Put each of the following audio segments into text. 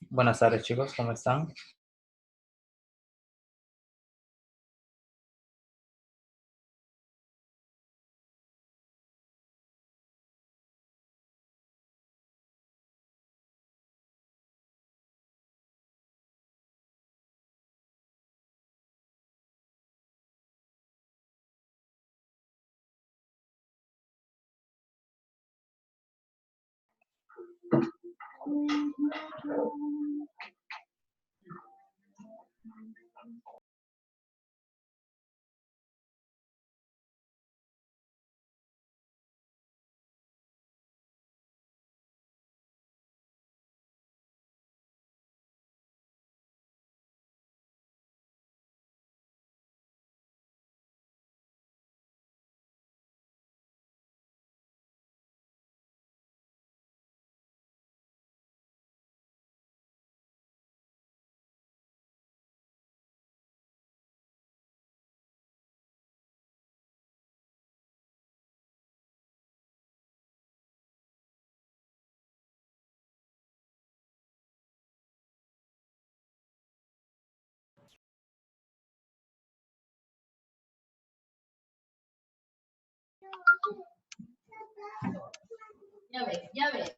Buenas tardes, chicos, ¿cómo están? Ya ve, ya ve.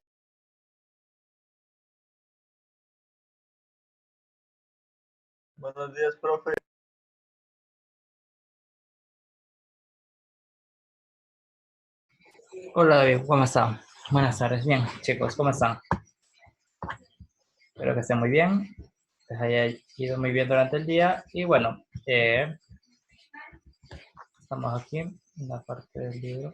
Buenos días, profe. Hola, David, ¿cómo están? Buenas tardes, bien, chicos, ¿cómo están? Espero que estén muy bien, les haya ido muy bien durante el día y bueno, estamos aquí en la parte del libro.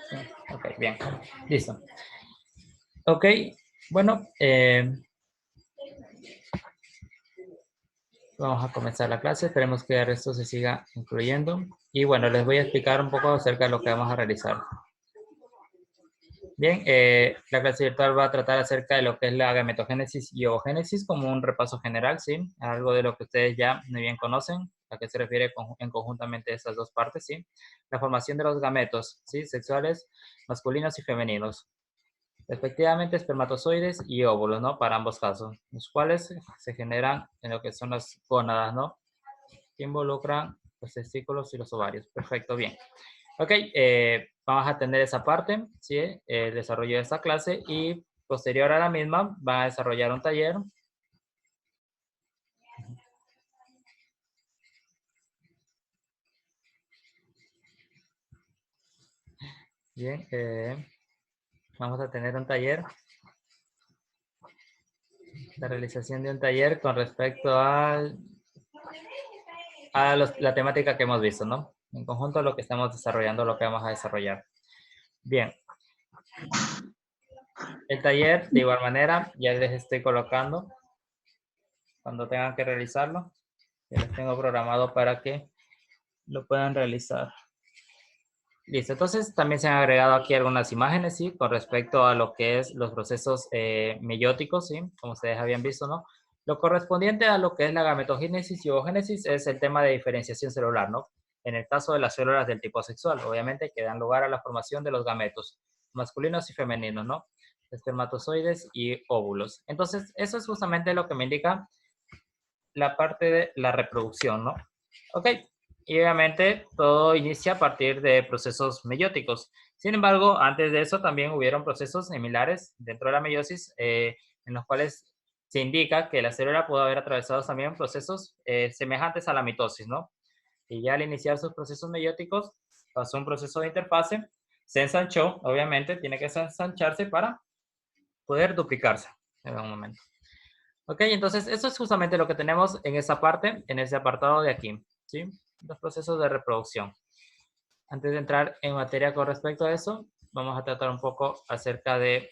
Sí, ok, bien, listo. Ok, bueno, vamos a comenzar la clase, esperemos que el resto se siga incluyendo y bueno, les voy a explicar un poco acerca de lo que vamos a realizar. Bien, la clase virtual va a tratar acerca de lo que es la gametogénesis y ovogénesis como un repaso general, ¿sí? Algo de lo que ustedes ya muy bien conocen, a qué se refiere en conjuntamente estas dos partes, ¿sí? La formación de los gametos, ¿sí? Sexuales, masculinos y femeninos. Respectivamente, espermatozoides y óvulos, ¿no? Para ambos casos, los cuales se generan en lo que son las gónadas, ¿no? Que involucran los testículos y los ovarios. Perfecto, bien. Ok, vamos a tener esa parte, ¿sí? El desarrollo de esta clase y posterior a la misma van a desarrollar un taller. Bien, vamos a tener un taller, la realización de un taller con respecto la temática que hemos visto, ¿no? En conjunto lo que estamos desarrollando, lo que vamos a desarrollar. Bien, el taller de igual manera ya les estoy colocando cuando tengan que realizarlo. Ya les tengo programado para que lo puedan realizar. Listo, entonces también se han agregado aquí algunas imágenes, ¿sí? Con respecto a lo que es los procesos meióticos, ¿sí? Como ustedes habían visto, ¿no? Lo correspondiente a lo que es la gametogénesis y ovogénesis es el tema de diferenciación celular, ¿no? En el caso de las células del tipo sexual, obviamente, que dan lugar a la formación de los gametos, masculinos y femeninos, ¿no? Espermatozoides y óvulos. Entonces, eso es justamente lo que me indica la parte de la reproducción, ¿no? Ok, y obviamente todo inicia a partir de procesos meióticos. Sin embargo, antes de eso también hubieron procesos similares dentro de la meiosis en los cuales se indica que la célula pudo haber atravesado también procesos semejantes a la mitosis, ¿no? Y ya al iniciar sus procesos meióticos pasó un proceso de interfase, se ensanchó, obviamente, tiene que ensancharse para poder duplicarse en un momento. Ok, entonces eso es justamente lo que tenemos en esa parte, en ese apartado de aquí, ¿sí? Los procesos de reproducción. Antes de entrar en materia con respecto a eso, vamos a tratar un poco acerca de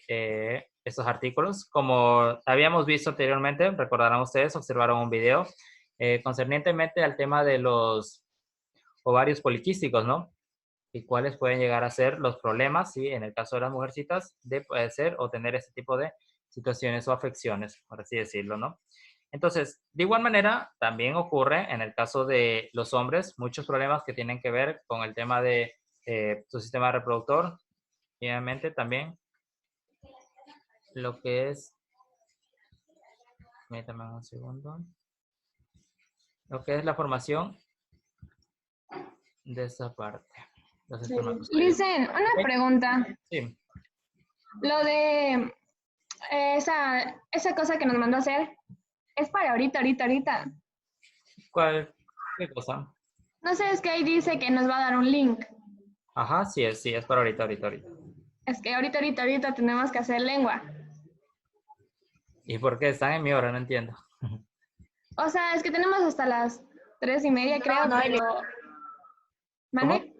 estos artículos. Como habíamos visto anteriormente, recordarán ustedes, observaron un video concernientemente al tema de los ovarios poliquísticos, ¿no? Y cuáles pueden llegar a ser los problemas, ¿sí? En el caso de las mujercitas, de poder ser o tener ese tipo de situaciones o afecciones, por así decirlo, ¿no? Entonces, de igual manera, también ocurre en el caso de los hombres, muchos problemas que tienen que ver con el tema de su sistema reproductor, y obviamente también lo que es, permítame un segundo, lo que es la formación de esa parte, los espermatozoides. Licen, una ¿Ok? pregunta. Sí, Lo de esa cosa que nos mandó a hacer, es para ahorita. ¿qué cosa? No sé, es que ahí dice que nos va a dar un link. Ajá, sí es para ahorita. Es que ahorita tenemos que hacer lengua. ¿Y por qué están en mi hora? No entiendo. O sea, es que tenemos hasta las 3:30, creo, pero... ¿Cómo? ¿Mande?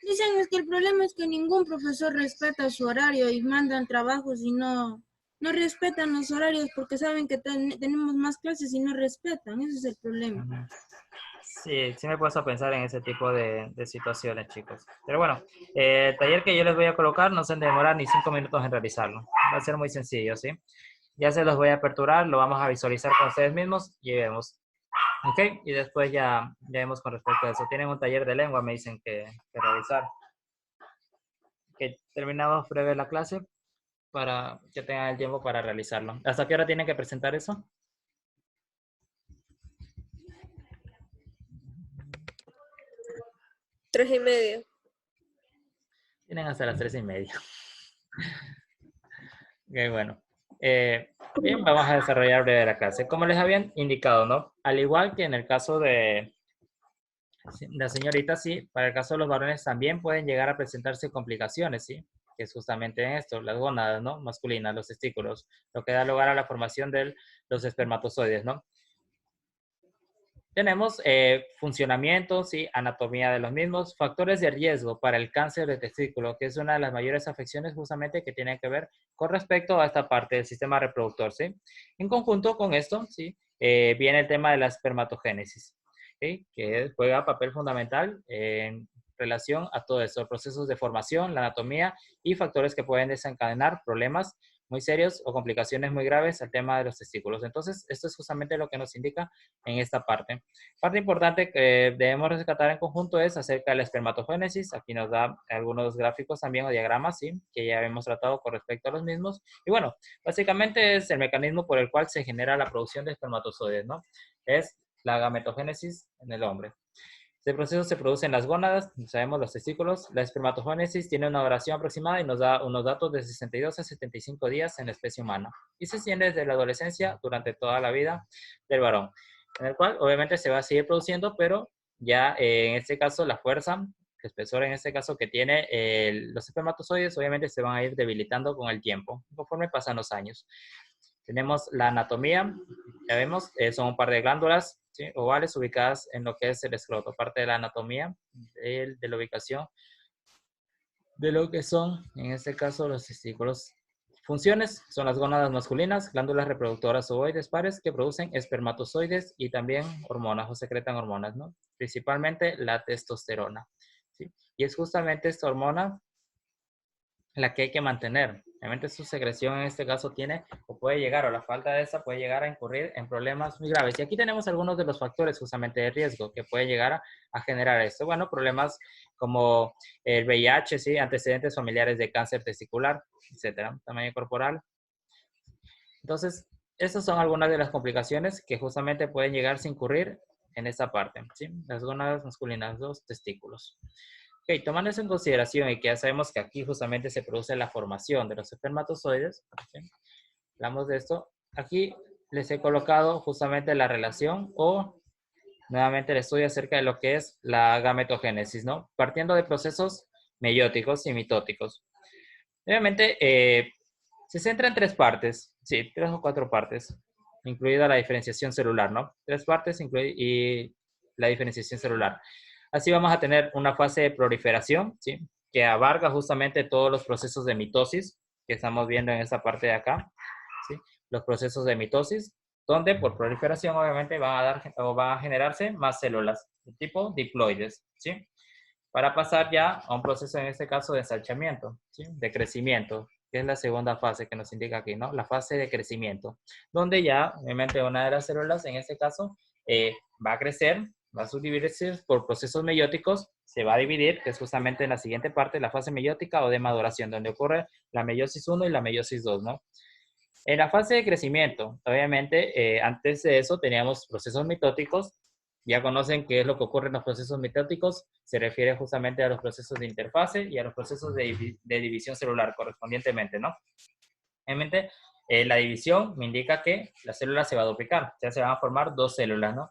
Dicen es que el problema es que ningún profesor respeta su horario y mandan trabajos y no respetan los horarios porque saben que tenemos más clases y no respetan. Ese es el problema. Ujú. Sí me he puesto a pensar en ese tipo de situaciones, chicos. Pero bueno, el taller que yo les voy a colocar no se demora ni 5 minutos en realizarlo. Va a ser muy sencillo, ¿sí? Ya se los voy a aperturar, lo vamos a visualizar con ustedes mismos y vemos. ¿Ok? Y después ya vemos con respecto a eso. Tienen un taller de lengua, me dicen que realizar. Que terminamos breve la clase para que tengan el tiempo para realizarlo. ¿Hasta qué hora tienen que presentar eso? 3:30. Tienen hasta las 3:30. Ok, bueno. Bien, vamos a desarrollar breve la clase. Como les habían indicado, ¿no? Al igual que en el caso de la señorita, sí, para el caso de los varones también pueden llegar a presentarse complicaciones, ¿sí? Que es justamente en esto, las gónadas, ¿no? Masculinas, los testículos, lo que da lugar a la formación de los espermatozoides, ¿no? Tenemos funcionamiento, ¿sí? Anatomía de los mismos, factores de riesgo para el cáncer de testículo, que es una de las mayores afecciones justamente que tienen que ver con respecto a esta parte del sistema reproductor, ¿sí? En conjunto con esto, ¿sí? Viene el tema de la espermatogénesis, ¿sí? Que juega papel fundamental en relación a todo esto, procesos de formación, la anatomía y factores que pueden desencadenar problemas muy serios o complicaciones muy graves al tema de los testículos. Entonces, esto es justamente lo que nos indica en esta parte. Parte importante que debemos rescatar en conjunto es acerca de la espermatogénesis. Aquí nos da algunos gráficos también o diagramas, ¿sí? Que ya hemos tratado con respecto a los mismos. Y bueno, básicamente es el mecanismo por el cual se genera la producción de espermatozoides, ¿no? Es la gametogénesis en el hombre. Este proceso se produce en las gónadas, sabemos los testículos. La espermatogénesis tiene una duración aproximada y nos da unos datos de 62 a 75 días en la especie humana. Y se extiende desde la adolescencia durante toda la vida del varón, en el cual obviamente se va a seguir produciendo, pero ya en este caso la fuerza, el espesor en este caso que tiene los espermatozoides, obviamente se van a ir debilitando con el tiempo, conforme pasan los años. Tenemos la anatomía, ya vemos, son un par de glándulas, ¿sí? Ovales ubicadas en lo que es el escroto, parte de la anatomía, de la ubicación de lo que son, en este caso, los testículos. Funciones son las gónadas masculinas, glándulas reproductoras ovoides pares que producen espermatozoides y también hormonas o secretan hormonas, ¿no? Principalmente la testosterona, ¿sí? Y es justamente esta hormona la que hay que mantener. Obviamente su secreción en este caso tiene o puede llegar, o la falta de esa puede llegar a incurrir en problemas muy graves. Y aquí tenemos algunos de los factores justamente de riesgo que puede llegar a generar esto. Bueno, problemas como el VIH, ¿sí? Antecedentes familiares de cáncer testicular, etcétera, tamaño corporal. Entonces, estas son algunas de las complicaciones que justamente pueden llegarse a incurrir en esta parte, ¿sí? Las gónadas masculinas, los testículos. Ok, tomando eso en consideración y que ya sabemos que aquí justamente se produce la formación de los espermatozoides, ¿sí? Hablamos de esto. Aquí les he colocado justamente la relación o nuevamente el estudio acerca de lo que es la gametogénesis, ¿no? Partiendo de procesos meióticos y mitóticos. Obviamente, se centra en 3 partes, sí, 3 o 4 partes, incluida la diferenciación celular, ¿no? 3 partes y la diferenciación celular. Así vamos a tener una fase de proliferación, ¿sí? Que abarca justamente todos los procesos de mitosis que estamos viendo en esta parte de acá, ¿sí? Los procesos de mitosis, donde por proliferación obviamente van a generarse más células de tipo diploides, ¿sí? Para pasar ya a un proceso en este caso de ensanchamiento, ¿sí? De crecimiento, que es la segunda fase que nos indica aquí, ¿no? La fase de crecimiento, donde ya, obviamente, una de las células, en este caso, va a crecer, va a subdividirse por procesos meióticos, se va a dividir, que es justamente en la siguiente parte, la fase meiótica o de maduración, donde ocurre la meiosis 1 y la meiosis 2, ¿no? En la fase de crecimiento, obviamente, antes de eso teníamos procesos mitóticos. Ya conocen qué es lo que ocurre en los procesos mitóticos. Se refiere justamente a los procesos de interfase y a los procesos de división celular correspondientemente, ¿no? Obviamente, la división me indica que la célula se va a duplicar. Ya se van a formar dos células, ¿no?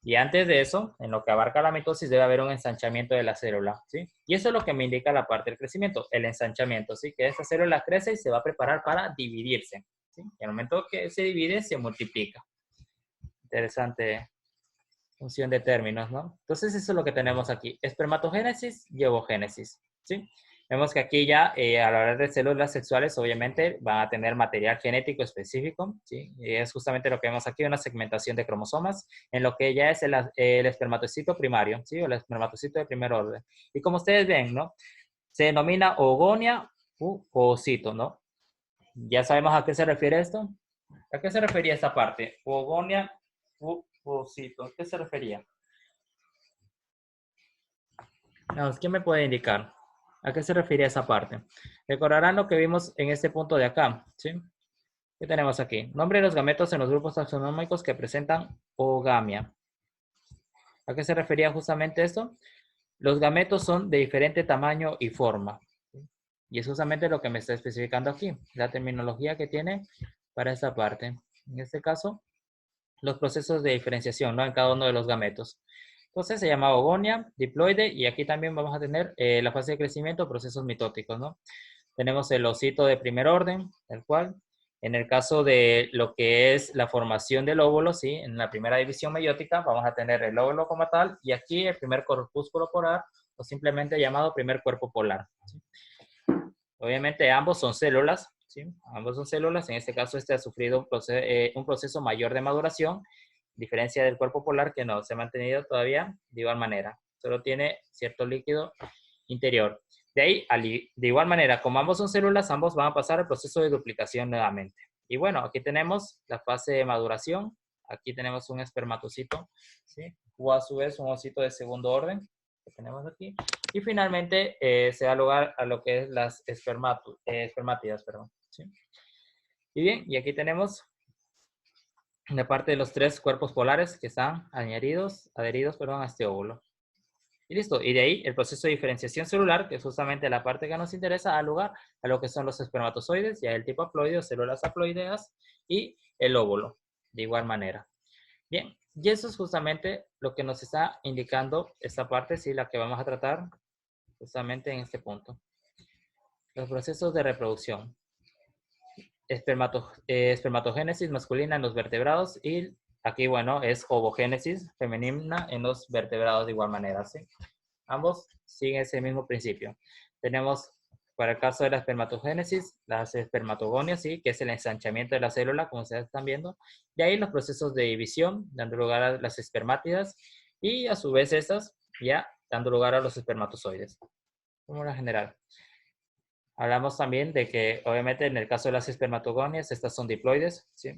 Y antes de eso, en lo que abarca la mitosis, debe haber un ensanchamiento de la célula, ¿sí? Y eso es lo que me indica la parte del crecimiento, el ensanchamiento, ¿sí? Que esta célula crece y se va a preparar para dividirse, ¿sí? Y al momento que se divide, se multiplica. Interesante función de términos, ¿no? Entonces, eso es lo que tenemos aquí, espermatogénesis y ovogénesis, ¿sí? Vemos que aquí ya, al hablar de células sexuales, obviamente van a tener material genético específico, ¿sí? Y es justamente lo que vemos aquí, una segmentación de cromosomas, en lo que ya es el espermatocito primario, ¿sí? O el espermatocito de primer orden. Y como ustedes ven, ¿no? Se denomina oogonia u oocito, ¿no? ¿Ya sabemos a qué se refiere esto? ¿A qué se refería esta parte? Oogonia u oocito. ¿A qué se refería? Vamos, ¿quién me puede indicar? ¿A qué se refiere esa parte? Recordarán lo que vimos en este punto de acá, ¿sí? ¿Qué tenemos aquí? Nombre de los gametos en los grupos taxonómicos que presentan oogamia. ¿A qué se refería justamente esto? Los gametos son de diferente tamaño y forma. ¿Sí? Y es justamente lo que me está especificando aquí, la terminología que tiene para esta parte. En este caso, los procesos de diferenciación, ¿no? En cada uno de los gametos. Entonces se llama oogonia, diploide, y aquí también vamos a tener la fase de crecimiento, procesos mitóticos, ¿no? Tenemos el ocito de primer orden, el cual, en el caso de lo que es la formación del óvulo, ¿sí? En la primera división meiótica vamos a tener el óvulo como tal, y aquí el primer corpúsculo polar, o simplemente llamado primer cuerpo polar, ¿sí? Obviamente ambos son células, ¿sí? Ambos son células, en este caso este ha sufrido un proceso mayor de maduración, diferencia del cuerpo polar que no se ha mantenido todavía de igual manera, solo tiene cierto líquido interior. De ahí, de igual manera, como ambos son células, ambos van a pasar al proceso de duplicación nuevamente. Y bueno, aquí tenemos la fase de maduración, aquí tenemos un espermatocito, ¿sí? O a su vez un ovocito de segundo orden, que tenemos aquí. Y finalmente se da lugar a lo que es las espermátidas, perdón, ¿sí? Y bien, y aquí tenemos de parte de los tres cuerpos polares que están adheridos a este óvulo. Y listo. Y de ahí el proceso de diferenciación celular, que es justamente la parte que nos interesa, da lugar a lo que son los espermatozoides, ya el tipo haploide o células haploideas, y el óvulo, de igual manera. Bien, y eso es justamente lo que nos está indicando esta parte, sí, la que vamos a tratar justamente en este punto. Los procesos de reproducción. Espermatogénesis masculina en los vertebrados y aquí, bueno, es ovogénesis femenina en los vertebrados de igual manera, ¿sí? Ambos siguen ese mismo principio. Tenemos, para el caso de la espermatogénesis, las espermatogonias, ¿sí? Que es el ensanchamiento de la célula, como ustedes están viendo. Y ahí los procesos de división, dando lugar a las espermátidas y a su vez estas ya dando lugar a los espermatozoides. Como la general. Hablamos también de que, obviamente, en el caso de las espermatogonias, estas son diploides, ¿sí?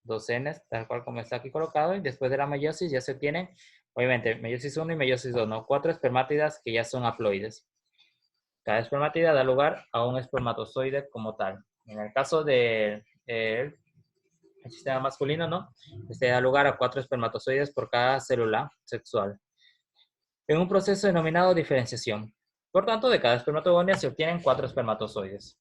Dos Ns, tal cual como está aquí colocado, y después de la meiosis ya se obtienen, obviamente, meiosis 1 y meiosis 2, ¿no? 4 espermátidas que ya son haploides. Cada espermátida da lugar a un espermatozoide como tal. En el caso del sistema masculino, ¿no? Este da lugar a 4 espermatozoides por cada célula sexual. En un proceso denominado diferenciación. Por tanto, de cada espermatogonia se obtienen 4 espermatozoides.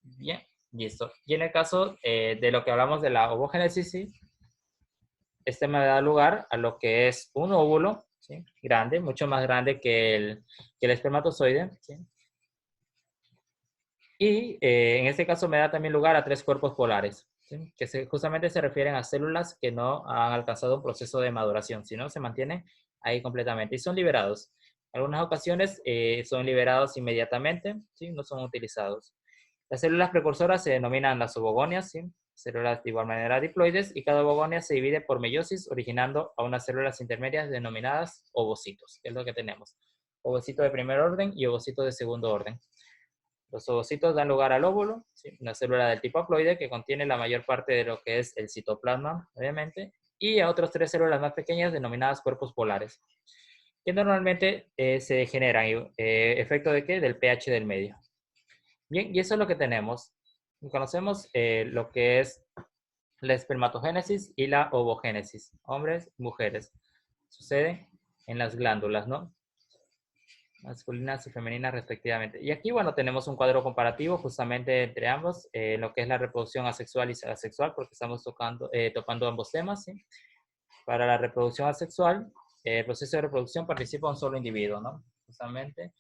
Bien, listo. Y en el caso de lo que hablamos de la ovogénesis, ¿sí? Este me da lugar a lo que es un óvulo, ¿sí? Grande, mucho más grande que el espermatozoide, ¿sí? Y en este caso me da también lugar a 3 cuerpos polares, ¿sí? Que justamente se refieren a células que no han alcanzado un proceso de maduración, sino se mantienen ahí completamente y son liberados. En algunas ocasiones son liberados inmediatamente, ¿sí? No son utilizados. Las células precursoras se denominan las ovogonias, ¿sí? Células de igual manera diploides, y cada ovogonia se divide por meiosis, originando a unas células intermedias denominadas ovocitos, que es lo que tenemos. Ovocito de primer orden y ovocito de segundo orden. Los ovocitos dan lugar al óvulo, ¿sí? Una célula del tipo haploide que contiene la mayor parte de lo que es el citoplasma, obviamente, y a otras 3 células más pequeñas denominadas cuerpos polares, que normalmente se generan, ¿efecto de qué? Del pH del medio. Bien, y eso es lo que tenemos. Conocemos lo que es la espermatogénesis y la ovogénesis, hombres y mujeres. Sucede en las glándulas, ¿no? Masculinas y femeninas respectivamente. Y aquí, bueno, tenemos un cuadro comparativo justamente entre ambos, lo que es la reproducción asexual y asexual, porque estamos topando ambos temas, ¿sí? Para la reproducción asexual, el proceso de reproducción participa un solo individuo, ¿no? Justamente.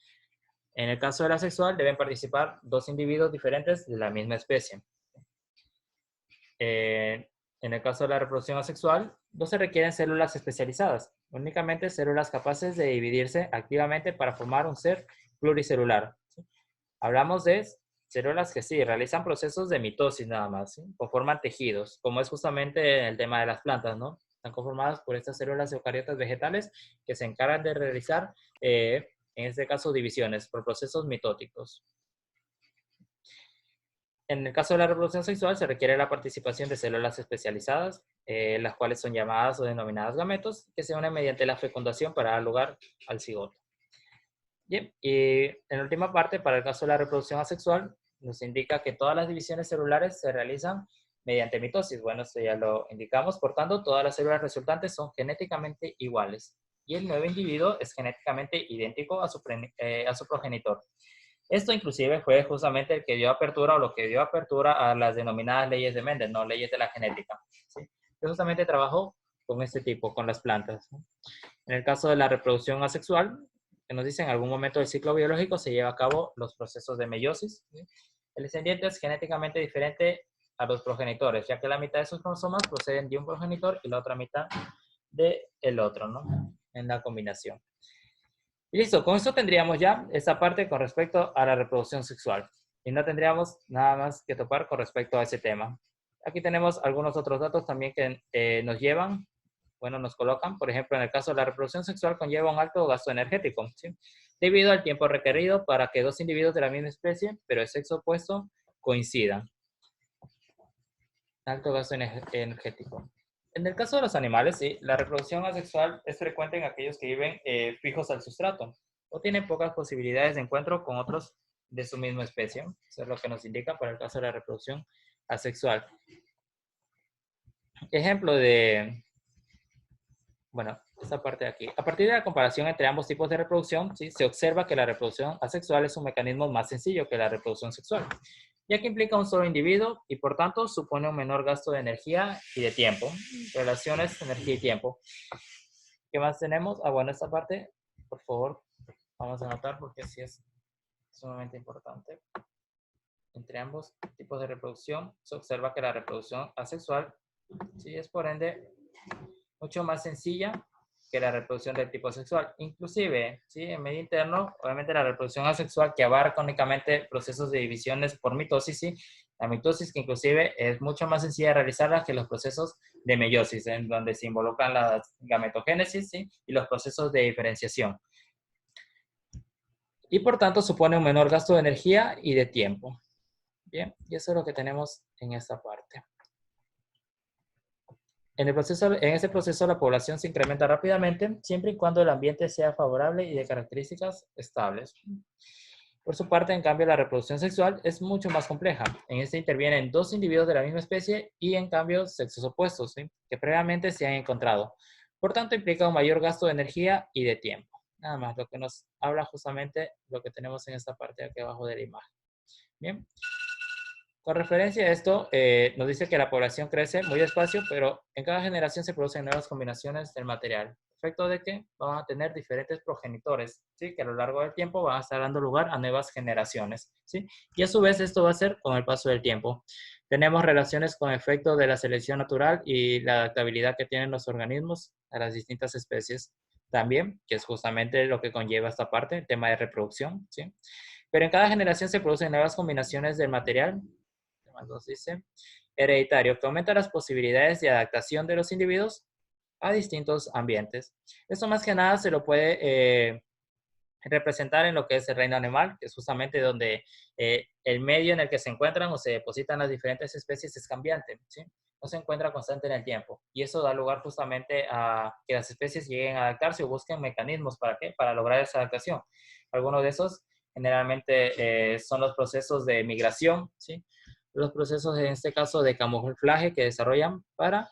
En el caso de la asexual, deben participar 2 individuos diferentes de la misma especie. En el caso de la reproducción asexual, no se requieren células especializadas, únicamente células capaces de dividirse activamente para formar un ser pluricelular, ¿sí? Hablamos de células que sí, realizan procesos de mitosis nada más, ¿sí? Conforman tejidos, como es justamente en el tema de las plantas, ¿no? Están conformadas por estas células eucariotas vegetales que se encargan de realizar, en este caso, divisiones por procesos mitóticos. En el caso de la reproducción sexual se requiere la participación de células especializadas, las cuales son llamadas o denominadas gametos, que se unen mediante la fecundación para dar lugar al cigoto. Bien, y en la última parte, para el caso de la reproducción asexual, nos indica que todas las divisiones celulares se realizan mediante mitosis. Bueno, esto ya lo indicamos. Por tanto, todas las células resultantes son genéticamente iguales y el nuevo individuo es genéticamente idéntico a su progenitor. Esto inclusive fue justamente el que dio apertura o lo que dio apertura a las denominadas leyes de Mendel, no leyes de la genética, ¿sí? Yo justamente trabajó con este tipo, con las plantas, ¿no? En el caso de la reproducción asexual, que nos dice en algún momento del ciclo biológico se lleva a cabo los procesos de meiosis, ¿sí? El descendiente es genéticamente diferente a los progenitores, ya que la mitad de sus cromosomas proceden de un progenitor y la otra mitad del otro, ¿no? En la combinación. Y listo, con esto tendríamos ya esta parte con respecto a la reproducción sexual. Y no tendríamos nada más que topar con respecto a ese tema. Aquí tenemos algunos otros datos también que nos llevan, bueno, nos colocan, por ejemplo, en el caso de la reproducción sexual conlleva un alto gasto energético, ¿sí? Debido al tiempo requerido para que 2 individuos de la misma especie, pero de sexo opuesto, coincidan. Alto gasto energético. En el caso de los animales, sí, la reproducción asexual es frecuente en aquellos que viven fijos al sustrato o tienen pocas posibilidades de encuentro con otros de su misma especie. Eso es lo que nos indica para el caso de la reproducción asexual. Ejemplo de, bueno, esta parte de aquí. A partir de la comparación entre ambos tipos de reproducción, ¿sí? Se observa que la reproducción asexual es un mecanismo más sencillo que la reproducción sexual, ya que implica un solo individuo y por tanto supone un menor gasto de energía y de tiempo. Relaciones, energía y tiempo. ¿Qué más tenemos? Ah, bueno, esta parte, por favor, vamos a anotar porque sí es sumamente importante. Entre ambos tipos de reproducción se observa que la reproducción asexual, sí, es por ende mucho más sencilla que la reproducción del tipo sexual. Inclusive, ¿sí? En medio interno, obviamente la reproducción asexual que abarca únicamente procesos de divisiones por mitosis, ¿sí? La mitosis que inclusive es mucho más sencilla de realizarla que los procesos de meiosis, en donde se involucran la gametogénesis, ¿sí? Y los procesos de diferenciación. Y por tanto supone un menor gasto de energía y de tiempo. Bien, y eso es lo que tenemos en esta parte. En este proceso la población se incrementa rápidamente siempre y cuando el ambiente sea favorable y de características estables. Por su parte, en cambio, la reproducción sexual es mucho más compleja. En este intervienen 2 individuos de la misma especie y en cambio sexos opuestos, ¿sí? Que previamente se han encontrado. Por tanto, implica un mayor gasto de energía y de tiempo. Nada más, lo que nos habla justamente lo que tenemos en esta parte de aquí abajo de la imagen. Bien. Con referencia a esto, nos dice que la población crece muy despacio, pero en cada generación se producen nuevas combinaciones del material. Efecto de que van a tener diferentes progenitores, ¿sí? Que a lo largo del tiempo van a estar dando lugar a nuevas generaciones, ¿sí? Y a su vez esto va a ser con el paso del tiempo. Tenemos relaciones con efecto de la selección natural y la adaptabilidad que tienen los organismos a las distintas especies también, que es justamente lo que conlleva esta parte, el tema de reproducción, ¿sí? Pero en cada generación se producen nuevas combinaciones del material, nos dice, hereditario, que aumenta las posibilidades de adaptación de los individuos a distintos ambientes. Esto más que nada se lo puede representar en lo que es el reino animal, que es justamente donde el medio en el que se encuentran o se depositan las diferentes especies es cambiante, ¿sí? No se encuentra constante en el tiempo. Y eso da lugar justamente a que las especies lleguen a adaptarse o busquen mecanismos para ¿qué? Para lograr esa adaptación. Algunos de esos generalmente son los procesos de migración, ¿sí? Los procesos en este caso de camuflaje que desarrollan para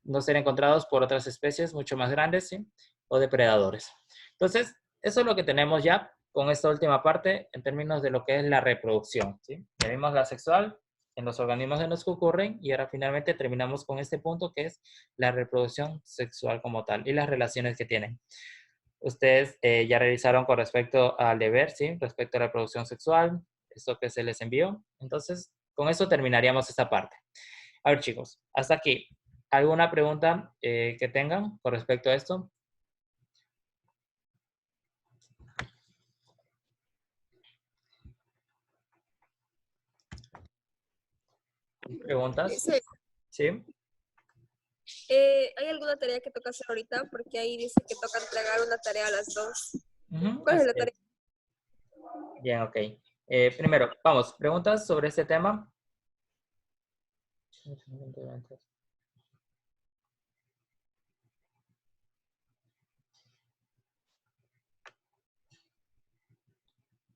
no ser encontrados por otras especies mucho más grandes, ¿sí? O depredadores. Entonces, eso es lo que tenemos ya con esta última parte en términos de lo que es la reproducción, ¿sí? Ya vimos la sexual en los organismos en los que ocurren y ahora finalmente terminamos con este punto que es la reproducción sexual como tal y las relaciones que tienen. Ustedes ya revisaron con respecto al deber, ¿sí? Respecto a la reproducción sexual, esto que se les envió. Entonces, con eso terminaríamos esta parte. A ver, chicos, hasta aquí. ¿Alguna pregunta que tengan con respecto a esto? ¿Preguntas? Sí. ¿Sí? ¿Hay alguna tarea que toca hacer ahorita? Porque ahí dice que toca entregar una tarea a las 2. Ujú, ¿Cuál es la así tarea? es. Bien, ok. Primero, vamos, preguntas sobre este tema.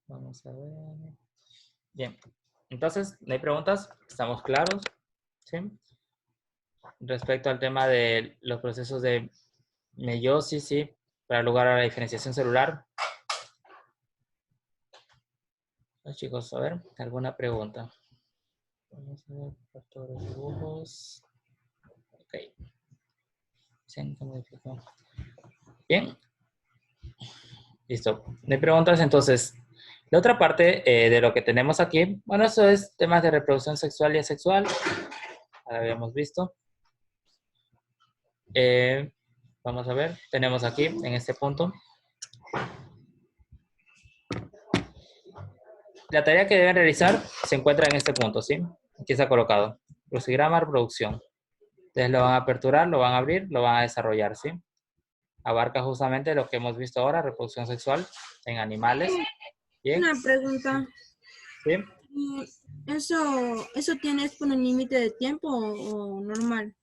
Vamos a ver. Bien, entonces, ¿no hay preguntas? ¿Estamos claros? ¿Sí? Respecto al tema de los procesos de meiosis, ¿sí? Para lugar a la diferenciación celular. Chicos, a ver, ¿alguna pregunta? Vamos a ver, factores, dibujos. Ok. Bien. Listo. No hay preguntas, entonces. La otra parte de lo que tenemos aquí, bueno, eso es temas de reproducción sexual y asexual. Ya habíamos visto. Vamos a ver, tenemos aquí en este punto. La tarea que deben realizar se encuentra en este punto, ¿sí? Aquí está colocado. Crucigrama, reproducción. Ustedes lo van a aperturar, lo van a abrir, lo van a desarrollar, ¿sí? Abarca justamente lo que hemos visto ahora, reproducción sexual en animales. Bien. Una pregunta. ¿Sí? ¿Eso tiene por un límite de tiempo o normal?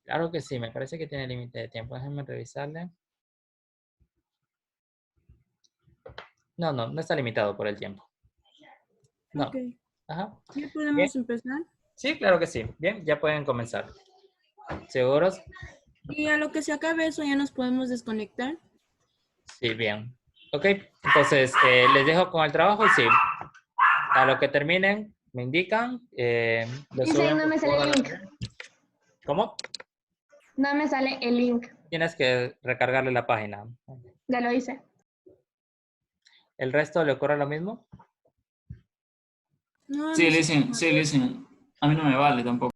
Claro que sí, me parece que tiene límite de tiempo. Déjenme revisarle. No está limitado por el tiempo. No. Ok. Ajá. ¿Ya Bien. podemos empezar? Sí, claro que sí. Bien, ya pueden comenzar. ¿Seguros? Y a lo que se acabe eso ya nos podemos desconectar. Sí, bien. Ok, entonces les dejo con el trabajo y sí. A lo que terminen, me indican. Lo Dice ahí suben no por me sale favor el a la link. página. ¿Cómo? No me sale el link. Tienes que recargarle la página. Ya lo hice. ¿El resto le ocurre lo mismo? No, Sí, listen. A mí no me vale tampoco.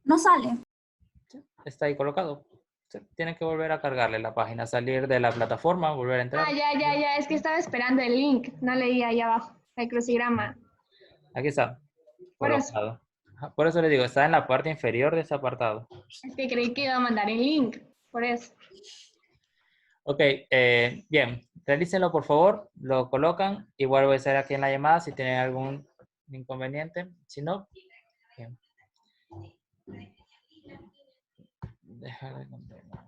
No sale. Está ahí colocado. Sí, tienen que volver a cargarle la página, salir de la plataforma, volver a entrar. Ah, ya. Es que estaba esperando el link. No leí ahí abajo. El crucigrama. Aquí está, Por eso. colocado. Ajá, por eso le digo, está en la parte inferior de ese apartado. Es que creí que iba a mandar el link. Por eso. Ok, bien, realícenlo por favor, lo colocan, igual voy a estar aquí en la llamada si tienen algún inconveniente, si no, bien. Dejar de continuar.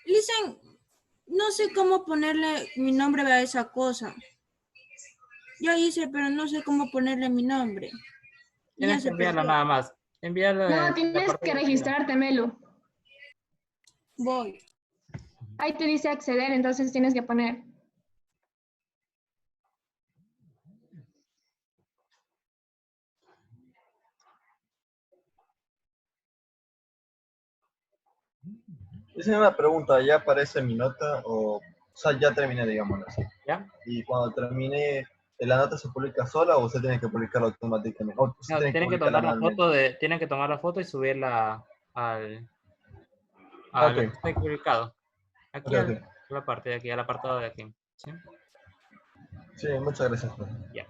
Listen, no sé cómo ponerle mi nombre a esa cosa. Yo hice, pero no sé cómo ponerle mi nombre. Y ya Tienes que se enviarlo perdió. nada más. Enviarlo No, en la tienes parte que de arriba. registrarte, Melu. Voy. Ahí te dice acceder, entonces tienes que poner. Hice una pregunta, ¿ya aparece mi nota o sea, ya terminé, digámoslo así? ¿Ya? Y cuando termine, ¿la nota se publica sola o usted tiene que publicarla automáticamente? O usted No, tiene que tienen que publicarla tomar la manualmente. foto tienen que tomar la foto y subirla a Ok, lo que está publicado. ok, Aquí a ok. la parte de aquí, al apartado de aquí. ¿Sí? Sí, muchas gracias, profe. Ya.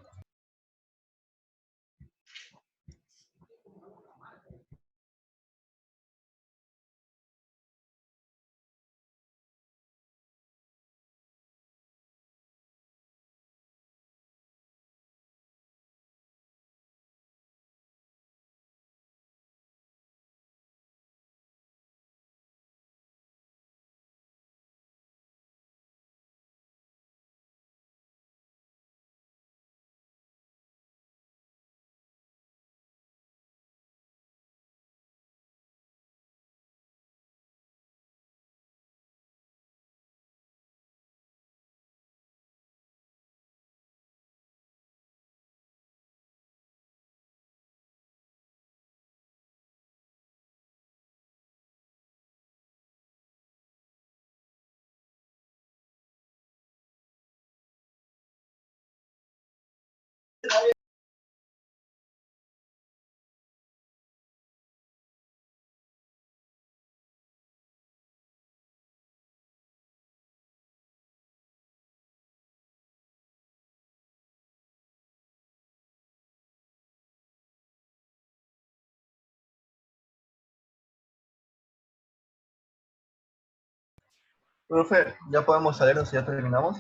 Profe, ¿ya podemos salirnos y ya terminamos?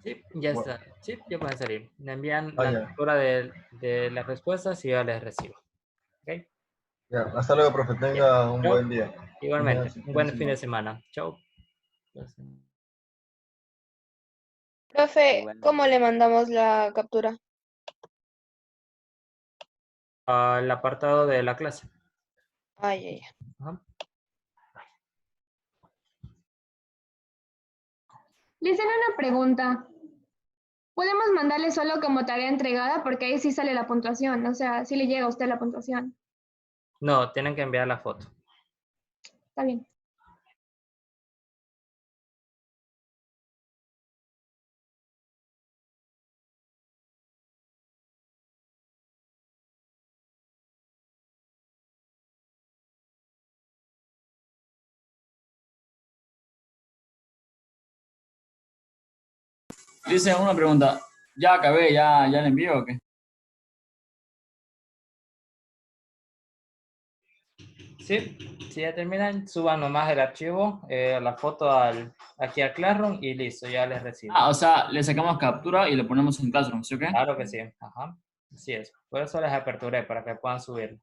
Sí, ya Bueno, está. Sí, ya pueden salir. Me envían la ya. captura de las respuestas y yo les recibo. ¿Ok? Ya, hasta luego, profe. Bien. Tenga un Chao. buen día. Igualmente. Un Fin de buen fin semana. de semana. Chao. Profe, ¿cómo le mandamos la captura? Al apartado de la clase. Ay, ay, ay. Ajá. Les hacen una pregunta. Podemos mandarle solo como tarea entregada porque ahí sí sale la puntuación. O sea, sí le llega a usted la puntuación. No, tienen que enviar la foto. Está bien. Dice una pregunta. Ya acabé, ya le envío o qué. Sí, si ya terminan, suban nomás el archivo, la foto aquí al Classroom y listo, ya les recibo. Ah, o sea, le sacamos captura y le ponemos en Classroom, ¿sí o qué? Claro que sí, ajá, así es. Por eso les aperturé, para que puedan subirlo.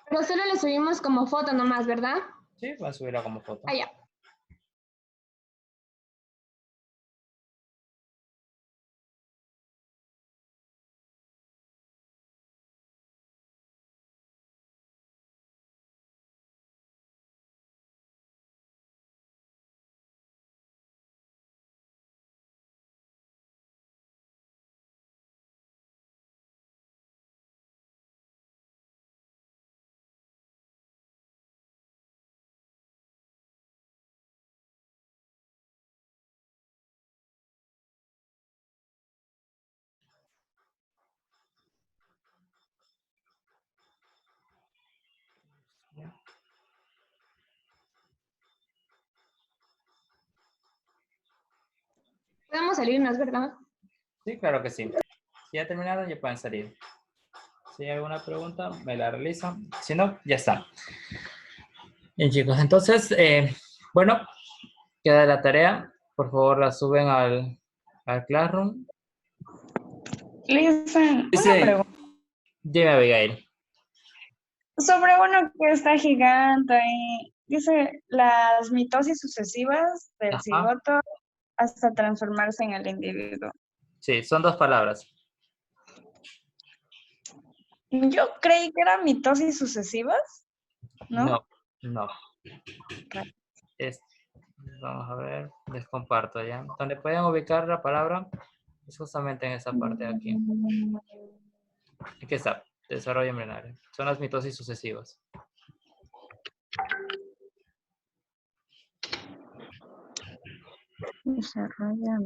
Pero solo le subimos como foto nomás, ¿verdad? Sí, pueden subirlo como foto. Ah, ya. Podemos salirnos, ¿verdad? Sí, claro que sí. Si ya terminaron, ya pueden salir. Si hay alguna pregunta, me la realizan. Si no, ya está. Bien, chicos, entonces, bueno, queda la tarea. Por favor, la suben al Classroom. Listen, una Dice, pregunta. Dime, Abigail. Sobre uno que está gigante y dice las mitosis sucesivas del Ajá. cigoto hasta transformarse en el individuo. Sí, son 2 palabras. Yo creí que eran mitosis sucesivas, ¿no? No, no. Es, vamos a ver, les comparto ya. Donde pueden ubicar la palabra es justamente en esa parte de aquí. Aquí está, desarrollo embrionario. Son las mitosis sucesivas. Desarrolla.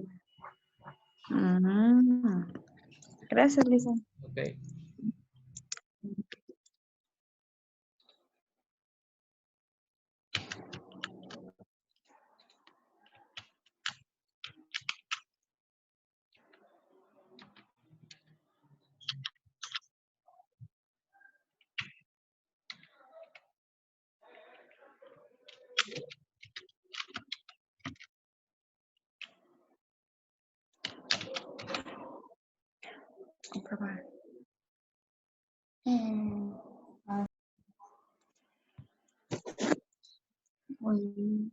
Gracias, Lisa. Ok. Comprobar. Uy.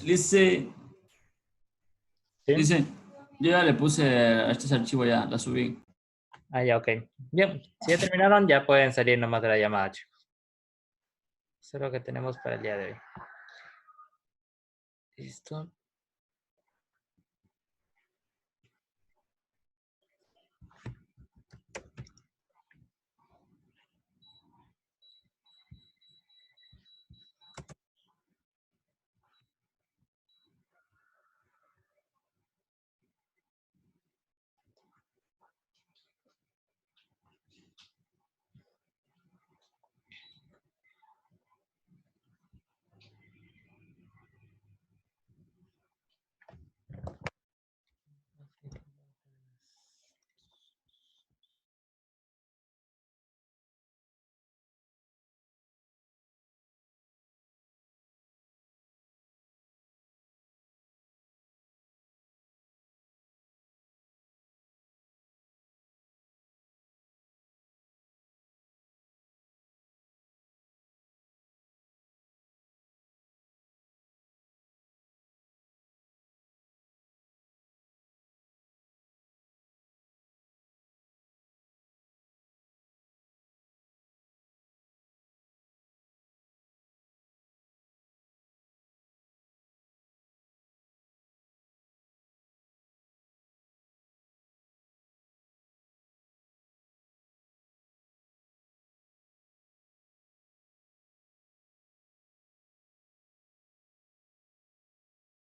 Lice, ¿Sí? dice, yo ya le puse a este archivo, ya la subí. Ah, ya, ok. Bien, si ya terminaron, ya pueden salir nomás de la llamada, chicos. Eso es lo que tenemos para el día de hoy. Listo.